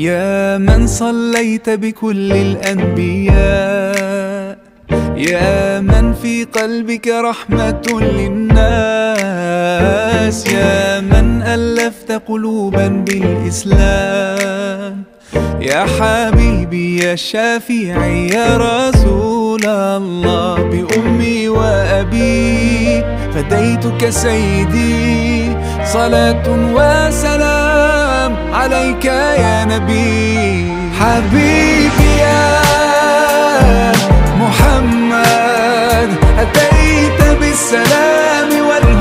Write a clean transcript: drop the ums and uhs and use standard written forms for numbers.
يا من صليت بكل الأنبياء، يا من في قلبك رحمة للناس، يا من ألفت قلوبا بالإسلام، يا حبيبي يا شافعي يا رسول الله، بأمي وأبي فديتك سيدي، صلاة وسلام عليك يا نبي. حبيبي يا محمد أتيت بالسلام والهدى